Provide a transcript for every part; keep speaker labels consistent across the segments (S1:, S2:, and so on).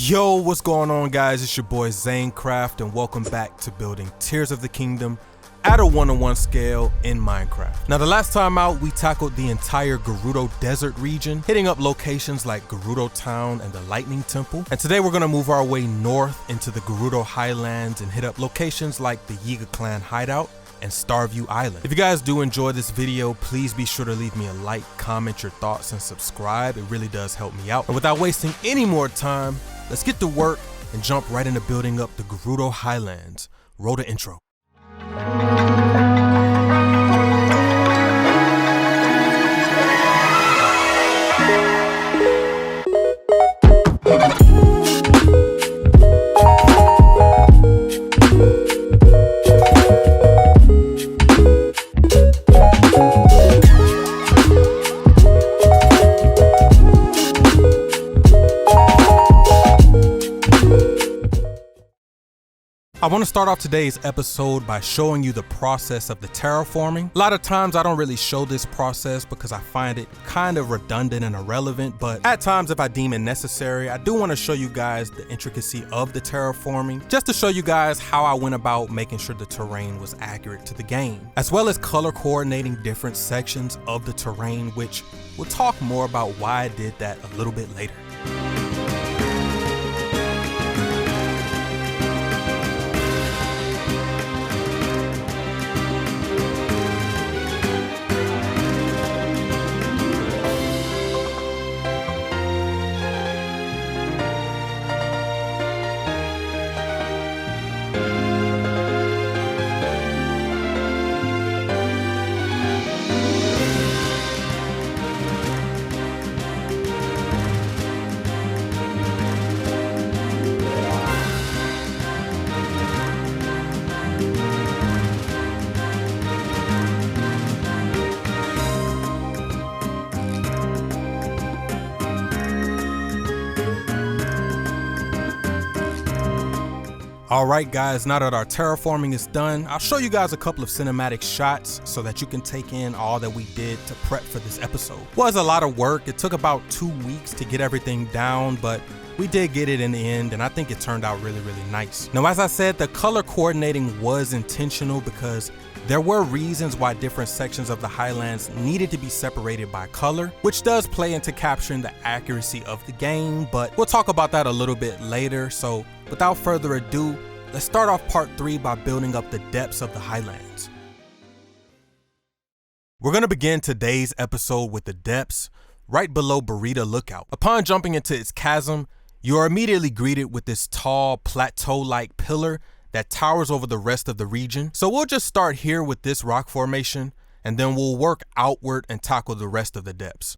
S1: Yo, what's going on, guys? It's your boy ZainnCraft, and welcome back to building Tears of the Kingdom at a 1-on-1 scale in Minecraft. Now, the last time out, we tackled the entire Gerudo Desert region, hitting up locations like Gerudo Town and the Lightning Temple. And today we're gonna move our way north into the Gerudo Highlands and hit up locations like the Yiga Clan Hideout and Starview Island. If you guys do enjoy this video, please be sure to leave me a like, comment your thoughts, and subscribe. It really does help me out. And without wasting any more time, let's get to work and jump right into building up the Gerudo Highlands. Roll the intro. I want to start off today's episode by showing you the process of the terraforming. A lot of times I don't really show this process because I find it kind of redundant and irrelevant, but at times if I deem it necessary, I do want to show you guys the intricacy of the terraforming, just to show you guys how I went about making sure the terrain was accurate to the game, as well as color coordinating different sections of the terrain, which we'll talk more about why I did that a little bit later. Alright guys, now that our terraforming is done, I'll show you guys a couple of cinematic shots so that you can take in all that we did to prep for this episode. It was a lot of work. It took about 2 weeks to get everything down, but we did get it in the end, and I think it turned out really nice. Now, as I said, the color coordinating was intentional because there were reasons why different sections of the Highlands needed to be separated by color, which does play into capturing the accuracy of the game, but we'll talk about that a little bit later. So without further ado, let's start off part 3 by building up the depths of the Highlands. We're going to begin today's episode with the depths, right below Burita Lookout. Upon jumping into its chasm, you are immediately greeted with this tall, plateau-like pillar that towers over the rest of the region. So we'll just start here with this rock formation, and then we'll work outward and tackle the rest of the depths.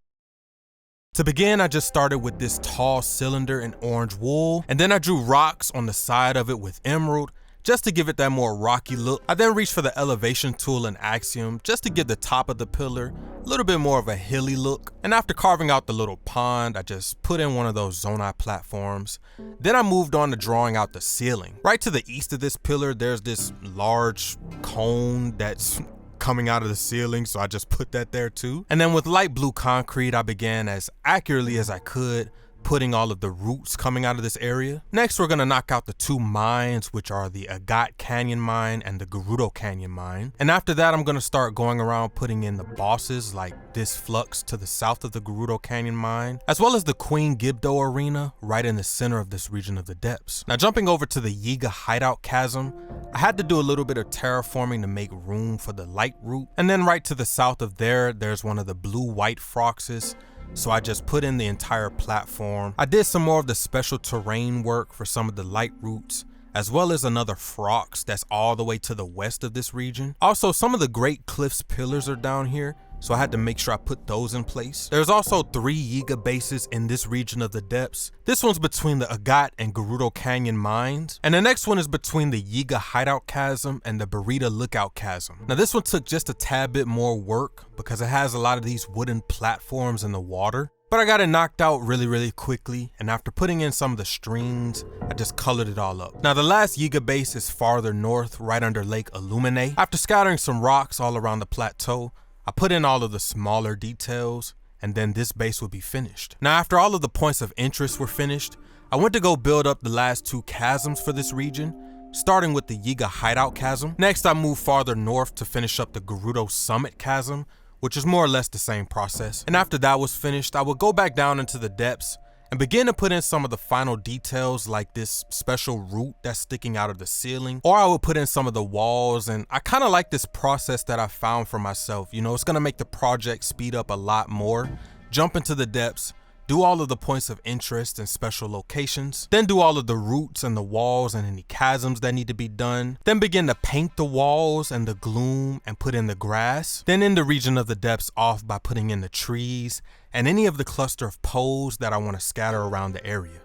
S1: To begin, I just started with this tall cylinder in orange wool, and then I drew rocks on the side of it with emerald, just to give it that more rocky look. I then reached for the elevation tool in Axiom, just to give the top of the pillar a little bit more of a hilly look. And after carving out the little pond, I just put in one of those Zonai platforms. Then I moved on to drawing out the ceiling. Right to the east of this pillar, there's this large cone that's coming out of the ceiling, so I just put that there too. And then with light blue concrete, I began as accurately as I could, putting all of the roots coming out of this area. Next, we're gonna knock out the 2 mines, which are the Agat Canyon Mine and the Gerudo Canyon Mine. And after that, I'm gonna start going around putting in the bosses like this flux to the south of the Gerudo Canyon Mine, as well as the Queen Gibdo Arena right in the center of this region of the depths. Now, jumping over to the Yiga Hideout Chasm, I had to do a little bit of terraforming to make room for the light route. And then right to the south of there, there's one of the blue-white froxes, so I just put in the entire platform. I did some more of the special terrain work for some of the light routes, as well as another frox that's all the way to the west of this region. Also, some of the Great Cliffs pillars are down here, so I had to make sure I put those in place. There's also 3 Yiga bases in this region of the depths. This one's between the Agat and Gerudo Canyon mines, and the next one is between the Yiga Hideout Chasm and the Burita Lookout Chasm. Now this one took just a tad bit more work because it has a lot of these wooden platforms in the water, but I got it knocked out really quickly, and after putting in some of the strings, I just colored it all up. Now the last Yiga base is farther north, right under Lake Illumine. After scattering some rocks all around the plateau, I put in all of the smaller details, and then this base would be finished. Now after all of the points of interest were finished, I went to go build up the last 2 chasms for this region, starting with the Yiga Hideout Chasm. Next, I moved farther north to finish up the Gerudo Summit Chasm, which is more or less the same process. And after that was finished, I would go back down into the depths and begin to put in some of the final details like this special root that's sticking out of the ceiling, or I would put in some of the walls. And I kind of like this process that I found for myself. You know, it's gonna make the project speed up a lot more. Jump into the depths, do all of the points of interest and special locations, then do all of the roots and the walls and any chasms that need to be done, then begin to paint the walls and the gloom and put in the grass, then end the region of the depths off by putting in the trees and any of the cluster of poles that I want to scatter around the area.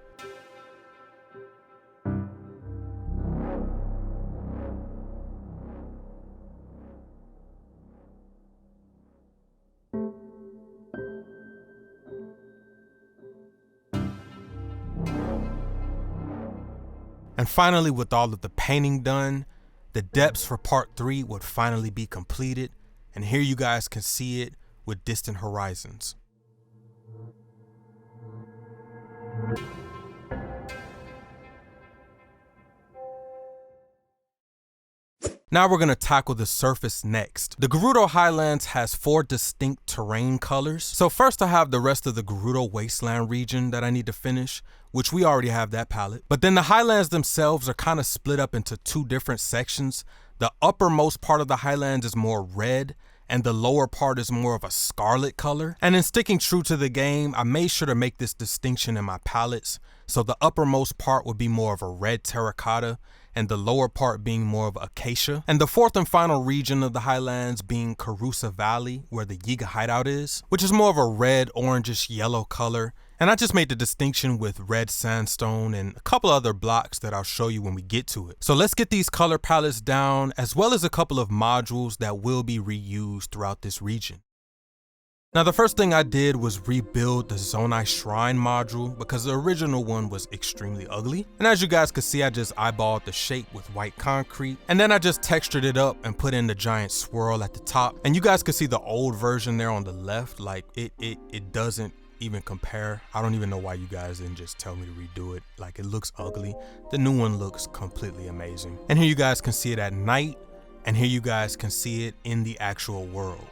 S1: And finally, with all of the painting done, the depths for part 3 would finally be completed, and here you guys can see it with distant horizons. Now we're going to tackle the surface next. The Gerudo Highlands has 4 distinct terrain colors. So first I have the rest of the Gerudo Wasteland region that I need to finish, which we already have that palette. But then the Highlands themselves are kind of split up into 2 different sections. The uppermost part of the Highlands is more red, and the lower part is more of a scarlet color. And in sticking true to the game, I made sure to make this distinction in my palettes. So the uppermost part would be more of a red terracotta, and the lower part being more of acacia. And the 4th and final region of the Highlands being Carusa Valley, where the Yiga Hideout is, which is more of a red, orangish yellow color. And I just made the distinction with red sandstone and a couple other blocks that I'll show you when we get to it. So let's get these color palettes down, as well as a couple of modules that will be reused throughout this region. Now the first thing I did was rebuild the Zonai Shrine module because the original one was extremely ugly. And as you guys can see, I just eyeballed the shape with white concrete, and then I just textured it up and put in the giant swirl at the top. And you guys can see the old version there on the left, like it doesn't even compare. I don't even know why you guys didn't just tell me to redo it. Like, it looks ugly. The new one looks completely amazing. And here you guys can see it at night, and here you guys can see it in the actual world.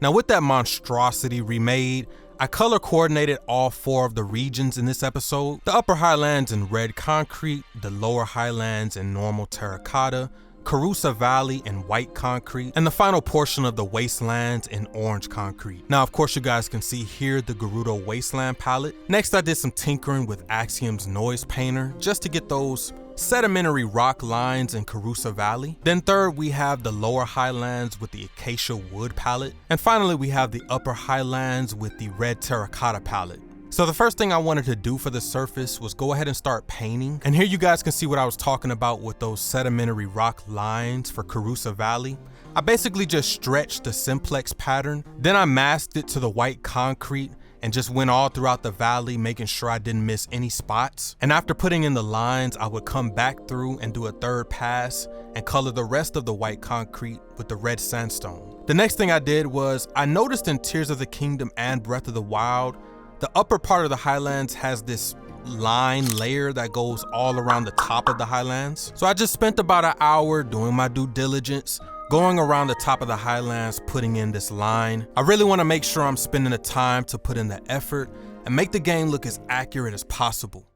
S1: Now with that monstrosity remade, I color coordinated all 4 of the regions in this episode. The upper highlands in red concrete, the lower highlands in normal terracotta, Carusa Valley in white concrete, and the final portion of the wastelands in orange concrete. Now of course you guys can see here the Gerudo Wasteland palette. Next I did some tinkering with Axiom's noise painter just to get those sedimentary rock lines in Carusa Valley. Then third, we have the lower highlands with the acacia wood palette. And finally, we have the upper highlands with the red terracotta palette. So the first thing I wanted to do for the surface was go ahead and start painting. And here you guys can see what I was talking about with those sedimentary rock lines for Carusa Valley. I basically just stretched the simplex pattern. Then I masked it to the white concrete and just went all throughout the valley, making sure I didn't miss any spots. And after putting in the lines, I would come back through and do a third pass and color the rest of the white concrete with the red sandstone. The next thing I did was, I noticed in Tears of the Kingdom and Breath of the Wild, the upper part of the highlands has this line layer that goes all around the top of the highlands. So I just spent about an hour doing my due diligence, going around the top of the highlands, putting in this line. I really want to make sure I'm spending the time to put in the effort and make the game look as accurate as possible.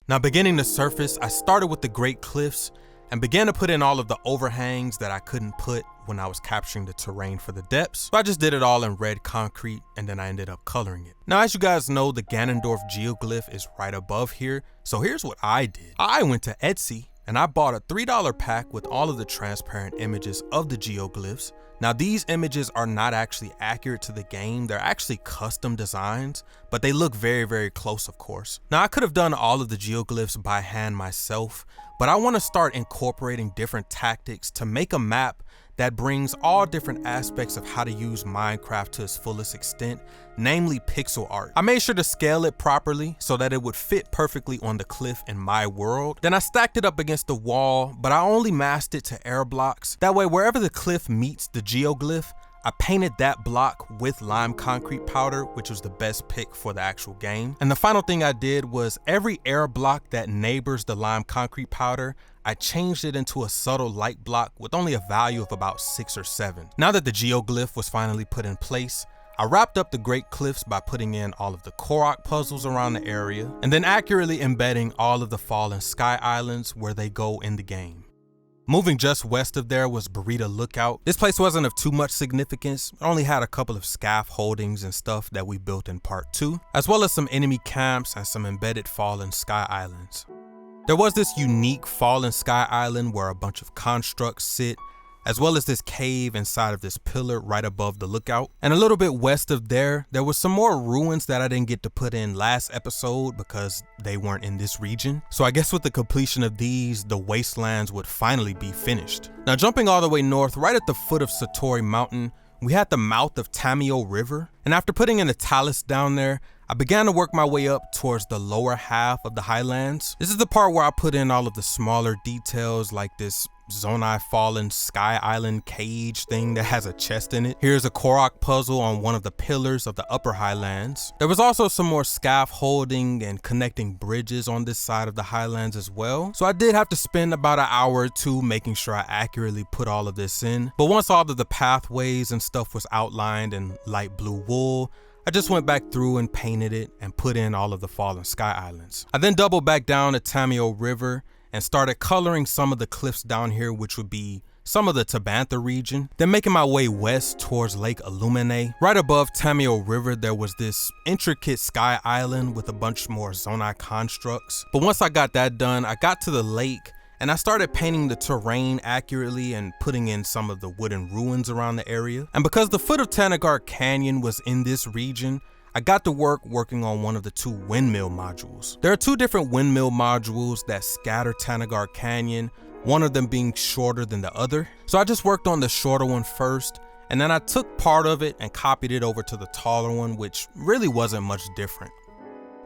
S1: Now beginning the surface, I started with the Great Cliffs and began to put in all of the overhangs that I couldn't put when I was capturing the terrain for the depths. So I just did it all in red concrete and then I ended up coloring it. Now as you guys know, the Ganondorf geoglyph is right above here. So here's what I did. I went to Etsy and I bought a $3 pack with all of the transparent images of the geoglyphs. Now these images are not actually accurate to the game, they're actually custom designs, but they look very, very close of course. Now I could have done all of the geoglyphs by hand myself, but I want to start incorporating different tactics to make a map that brings all different aspects of how to use Minecraft to its fullest extent, namely pixel art. I made sure to scale it properly so that it would fit perfectly on the cliff in my world. Then I stacked it up against the wall, but I only masked it to air blocks. That way, wherever the cliff meets the geoglyph, I painted that block with lime concrete powder, which was the best pick for the actual game. And the final thing I did was every air block that neighbors the lime concrete powder, I changed it into a subtle light block with only a value of about 6 or 7. Now that the geoglyph was finally put in place, I wrapped up the Great Cliffs by putting in all of the Korok puzzles around the area, and then accurately embedding all of the fallen sky islands where they go in the game. Moving just west of there was Burrito Lookout. This place wasn't of too much significance. It only had a couple of scaffoldings and stuff that we built in part 2, as well as some enemy camps and some embedded fallen sky islands. There was this unique fallen sky island where a bunch of constructs sit, as well as this cave inside of this pillar right above the lookout. And a little bit west of there was some more ruins that I didn't get to put in last episode because they weren't in this region. So I guess with the completion of these, the wastelands would finally be finished. Now jumping all the way north, right at the foot of Satori Mountain, we had the mouth of Tamio River. And after putting in a talus down there, I began to work my way up towards the lower half of the highlands. This is the part where I put in all of the smaller details like this Zonai Fallen Sky Island cage thing that has a chest in it. Here's a Korok puzzle on one of the pillars of the upper highlands. There was also some more scaffolding and connecting bridges on this side of the highlands as well. So I did have to spend about an hour or two making sure I accurately put all of this in. But once all of the pathways and stuff was outlined in light blue wool, I just went back through and painted it and put in all of the fallen sky islands. I then doubled back down to Tamio River and started coloring some of the cliffs down here, which would be some of the Tabantha region. Then making my way west towards Lake Illumine. Right above Tamio River, there was this intricate sky island with a bunch more Zonai constructs. But once I got that done, I got to the lake and I started painting the terrain accurately and putting in some of the wooden ruins around the area. And because the foot of Tanagar Canyon was in this region, I got to work working on one of the 2 windmill modules. There are 2 different windmill modules that scatter Tanagar Canyon, one of them being shorter than the other. So I just worked on the shorter one first, and then I took part of it and copied it over to the taller one, which really wasn't much different.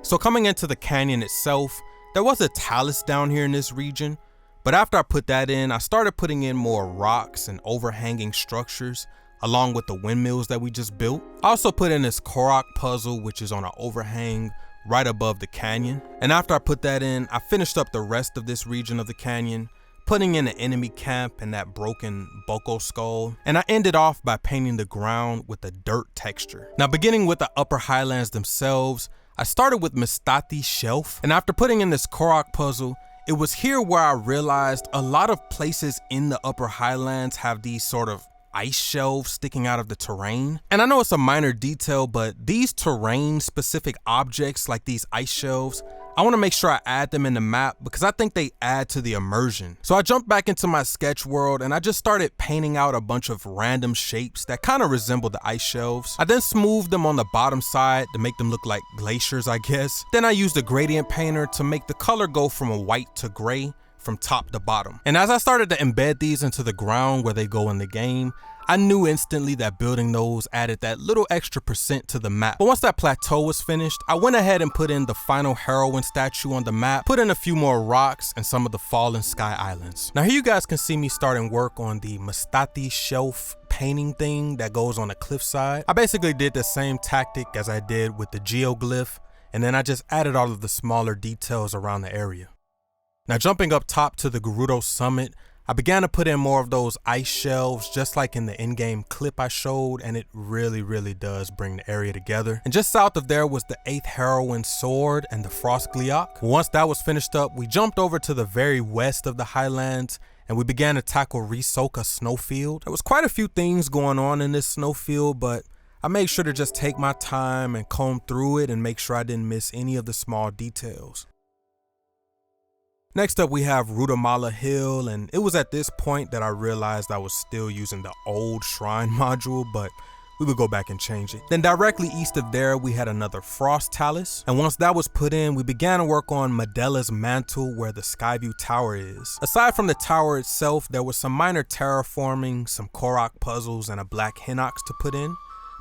S1: So coming into the canyon itself, there was a talus down here in this region, but after I put that in, I started putting in more rocks and overhanging structures along with the windmills that we just built. I also put in this Korok puzzle, which is on an overhang right above the canyon. And after I put that in, I finished up the rest of this region of the canyon, putting in an enemy camp and that broken Boko skull. And I ended off by painting the ground with a dirt texture. Now beginning with the upper highlands themselves, I started with Mistati Shelf. And after putting in this Korok puzzle, it was here where I realized a lot of places in the upper highlands have these sort of ice shelves sticking out of the terrain. And I know it's a minor detail, but these terrain specific objects like these ice shelves, I want to make sure I add them in the map because I think they add to the immersion. So I jumped back into my sketch world and I just started painting out a bunch of random shapes that kind of resemble the ice shelves. I then smoothed them on the bottom side to make them look like glaciers, I guess. Then I used a gradient painter to make the color go from a white to gray from top to bottom. And as I started to embed these into the ground where they go in the game, I knew instantly that building those added that little extra % to the map. But once that plateau was finished, I went ahead and put in the final heroine statue on the map, put in a few more rocks and some of the fallen sky islands. Now here you guys can see me starting work on the Mistati Shelf painting thing that goes on the cliffside. I basically did the same tactic as I did with the geoglyph, and then I just added all of the smaller details around the area. Now jumping up top to the Gerudo summit, I began to put in more of those ice shelves just like in the in-game clip I showed, and it really does bring the area together. And just south of there was the 8th heroine sword and the frost gliok. Once that was finished up, we jumped over to the very west of the highlands and we began to tackle Risoka Snowfield. There was quite a few things going on in this snowfield, but I made sure to just take my time and comb through it and make sure I didn't miss any of the small details. Next up we have Rudamala Hill, and it was at this point that I realized I was still using the old shrine module, but we would go back and change it. Then directly east of there we had another frost talus, and once that was put in, we began to work on Medella's mantle where the Skyview Tower is. Aside from the tower itself, there was some minor terraforming, some Korok puzzles, and a black Hinox to put in.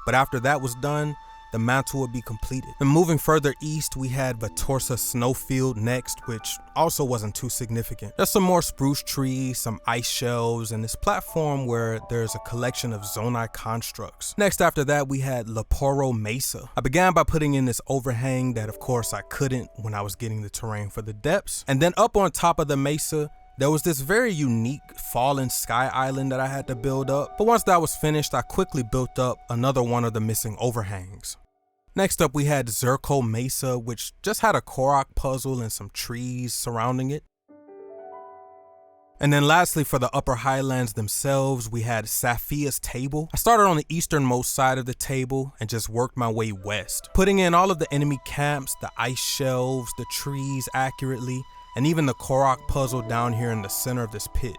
S1: But after that was done, the mantle would be completed. And moving further east, we had Vatorsa Snowfield next, which also wasn't too significant. There's some more spruce trees, some ice shelves, and this platform where there's a collection of zonai constructs. Next after that, we had Leporo Mesa. I began by putting in this overhang that of course I couldn't when I was getting the terrain for the depths. And then up on top of the mesa, there was this very unique fallen sky island that I had to build up. But once that was finished, I quickly built up another one of the missing overhangs. Next up, we had Zerko Mesa, which just had a Korok puzzle and some trees surrounding it. And then lastly, for the upper highlands themselves, we had Safia's Table. I started on the easternmost side of the table and just worked my way west, putting in all of the enemy camps, the ice shelves, the trees accurately, and even the Korok puzzle down here in the center of this pit.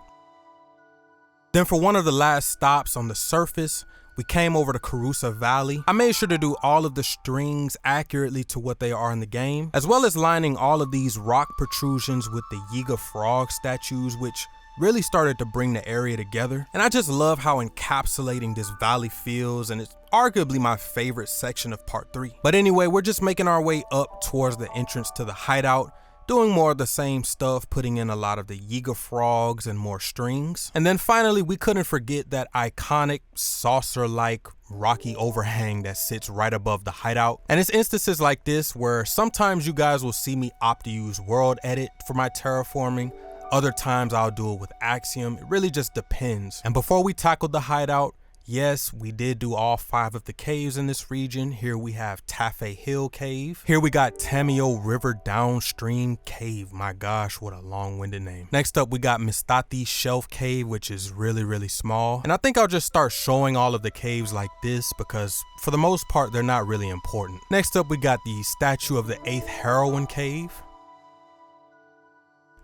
S1: Then for one of the last stops on the surface, we came over to Karusa Valley. I made sure to do all of the strings accurately to what they are in the game, as well as lining all of these rock protrusions with the Yiga frog statues, which really started to bring the area together. And I just love how encapsulating this valley feels, and it's arguably my favorite section of part 3. But anyway, we're just making our way up towards the entrance to the hideout, doing more of the same stuff, putting in a lot of the Yiga frogs and more strings. And then finally, we couldn't forget that iconic saucer-like rocky overhang that sits right above the hideout. And it's instances like this where sometimes you guys will see me opt to use world edit for my terraforming. Other times I'll do it with Axiom. It really just depends. And before we tackled the hideout, yes, we did do all 5 of the caves in this region. Here we have Tafe Hill Cave. Here we got Tamio River Downstream Cave. My gosh, what a long-winded name. Next up, we got Mistati Shelf Cave, which is really small. And I think I'll just start showing all of the caves like this because for the most part, they're not really important. Next up, we got the statue of the 8th Heroine Cave.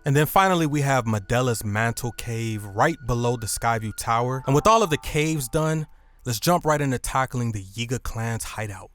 S1: And then finally, we have Medella's Mantle Cave right below the Skyview Tower. And with all of the caves done, let's jump right into tackling the Yiga clan's hideout.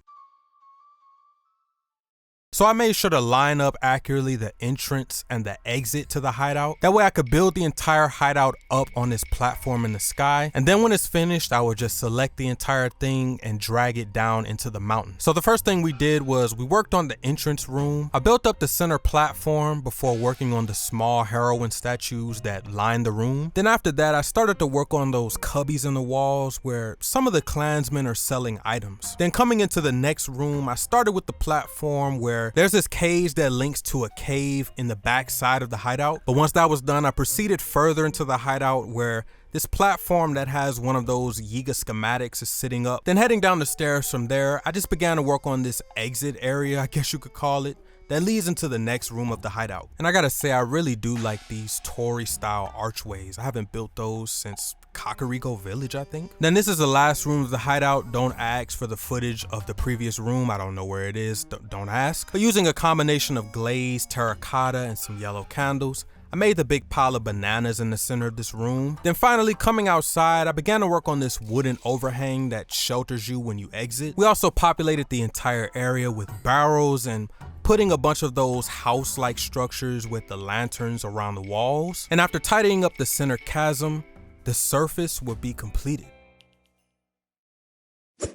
S1: So I made sure to line up accurately the entrance and the exit to the hideout. That way I could build the entire hideout up on this platform in the sky. And then when it's finished, I would just select the entire thing and drag it down into the mountain. So the first thing we did was we worked on the entrance room. I built up the center platform before working on the small heroine statues that lined the room. Then after that, I started to work on those cubbies in the walls where some of the clansmen are selling items. Then coming into the next room, I started with the platform where there's this cage that links to a cave in the back side of the hideout. But once that was done, I proceeded further into the hideout where this platform that has one of those Yiga schematics is sitting up. Then heading down the stairs from there, I just began to work on this exit area, I guess you could call it, that leads into the next room of the hideout. And I gotta say, I really do like these Torii style archways. I haven't built those since Kakariko Village, I think. Then this is the last room of the hideout. Don't ask for the footage of the previous room. I don't know where it is, don't ask. But using a combination of glazed terracotta and some yellow candles, I made the big pile of bananas in the center of this room. Then finally, coming outside, I began to work on this wooden overhang that shelters you when you exit. We also populated the entire area with barrels and putting a bunch of those house-like structures with the lanterns around the walls. And after tidying up the center chasm, the surface would be completed.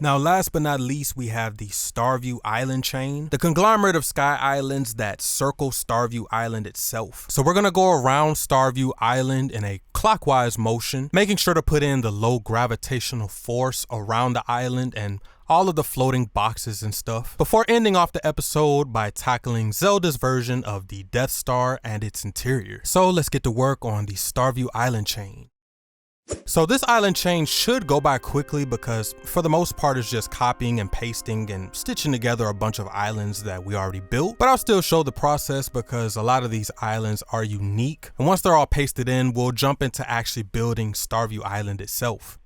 S1: Now, last but not least, we have the Starview Island chain, the conglomerate of sky islands that circle Starview Island itself. So we're gonna go around Starview Island in a clockwise motion, making sure to put in the low gravitational force around the island and all of the floating boxes and stuff, before ending off the episode by tackling Zelda's version of the Death Star and its interior. So let's get to work on the Starview Island chain. So this island chain should go by quickly because for the most part it's just copying and pasting and stitching together a bunch of islands that we already built. But I'll still show the process because a lot of these islands are unique. And once they're all pasted in, we'll jump into actually building Starview Island itself.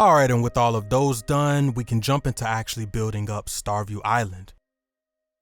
S1: Alright, and with all of those done, we can jump into actually building up Starview Island.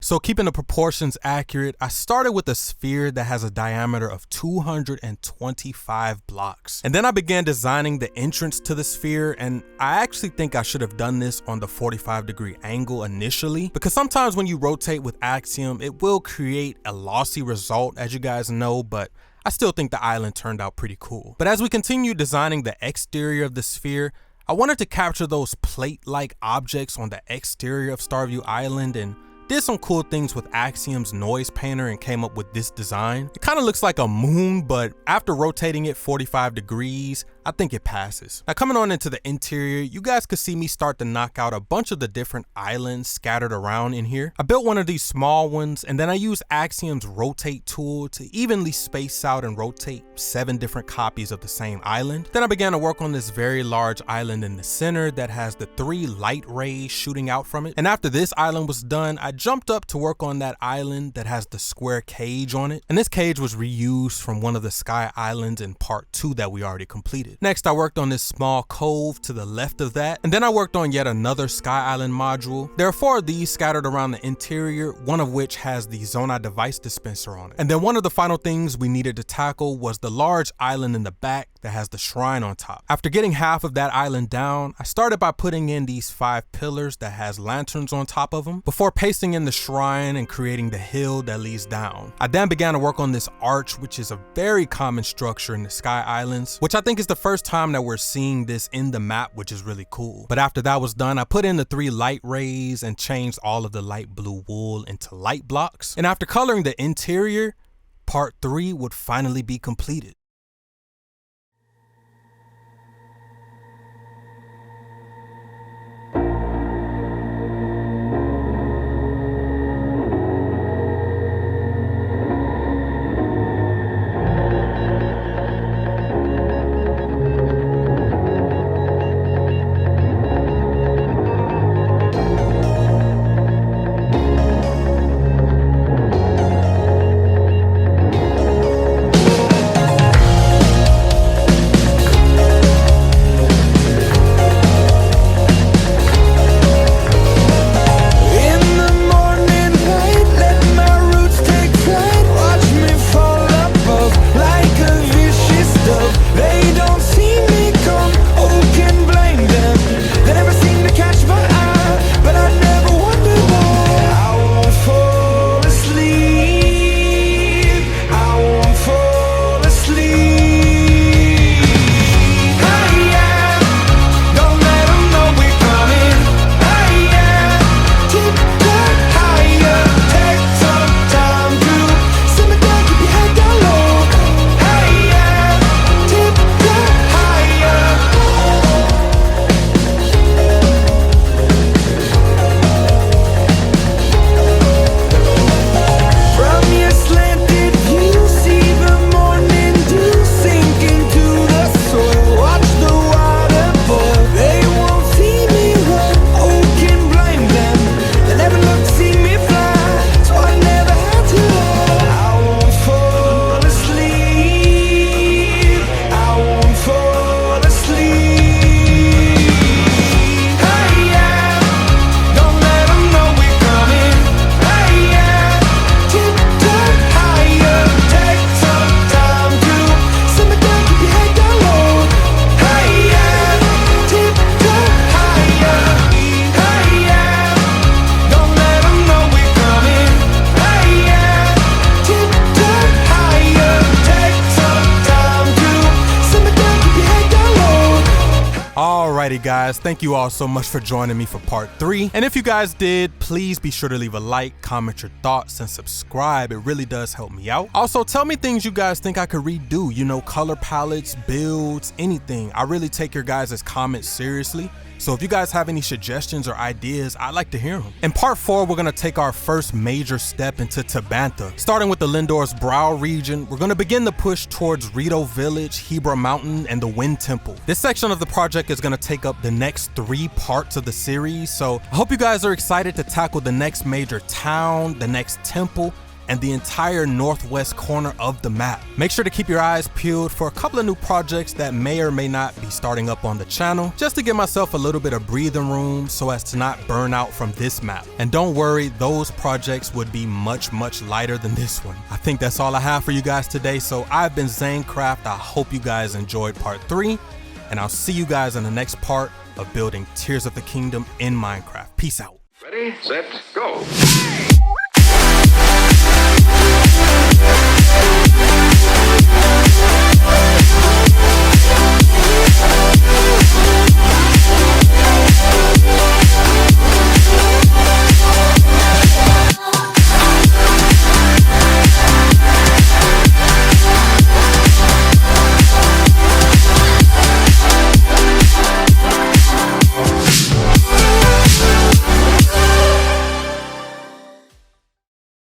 S1: So keeping the proportions accurate, I started with a sphere that has a diameter of 225 blocks. And then I began designing the entrance to the sphere, and I actually think I should have done this on the 45-degree angle initially, because sometimes when you rotate with Axiom, it will create a lossy result, as you guys know, but I still think the island turned out pretty cool. But as we continue designing the exterior of the sphere, I wanted to capture those plate-like objects on the exterior of Starview Island and did some cool things with Axiom's noise painter and came up with this design. It kind of looks like a moon, but after rotating it 45 degrees, I think it passes. Now coming on into the interior, you guys could see me start to knock out a bunch of the different islands scattered around in here. I built one of these small ones, and then I used Axiom's rotate tool to evenly space out and rotate 7 different copies of the same island. Then I began to work on this very large island in the center that has the 3 light rays shooting out from it. And after this island was done, I jumped up to work on that island that has the square cage on it. And this cage was reused from one of the sky islands in part 2 that we already completed. Next, I worked on this small cove to the left of that, and then I worked on yet another Sky Island module. There are 4 of these scattered around the interior, one of which has the Zonai device dispenser on it. And then one of the final things we needed to tackle was the large island in the back that has the shrine on top. After getting half of that island down, I started by putting in these 5 pillars that has lanterns on top of them, before pasting in the shrine and creating the hill that leads down. I then began to work on this arch, which is a very common structure in the Sky Islands, which I think is the first time that we're seeing this in the map, which is really cool. But after that was done, I put in the 3 light rays and changed all of the light blue wool into light blocks. And after coloring the interior, part 3 would finally be completed. Alrighty guys, thank you all so much for joining me for part 3. And if you guys did, please be sure to leave a like, comment your thoughts, and subscribe. It really does help me out. Also, tell me things you guys think I could redo, you know, color palettes, builds, anything. I really take your guys' comments seriously. So if you guys have any suggestions or ideas, I'd like to hear them. In part 4, we're gonna take our first major step into Tabantha. Starting with the Lindor's Brow region, we're gonna begin the push towards Rito Village, Hebra Mountain, and the Wind Temple. This section of the project is gonna take up the next 3 parts of the series, so I hope you guys are excited to tackle the next major town, the next temple, and the entire northwest corner of the map. Make sure to keep your eyes peeled for a couple of new projects that may or may not be starting up on the channel, just to give myself a little bit of breathing room so as to not burn out from this map. And don't worry, those projects would be much lighter than this one. I think that's all I have for you guys today. So I've been ZainnCraft. I hope you guys enjoyed part 3, and I'll see you guys in the next part of building Tears of the Kingdom in Minecraft. Peace out.
S2: Ready, set, go.